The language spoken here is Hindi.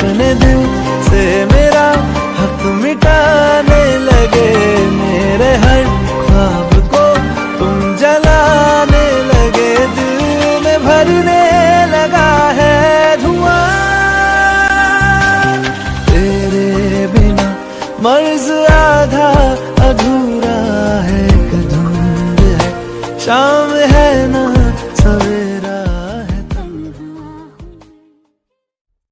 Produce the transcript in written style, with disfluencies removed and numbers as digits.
अपने दिल से मेरा हक मिटाने लगे, मेरे हर ख्वाब को तुम जलाने लगे, दिल में भरने लगा है धुआं। तेरे बिना मर्ज आधा अधूरा है, धुंध है शाम है ना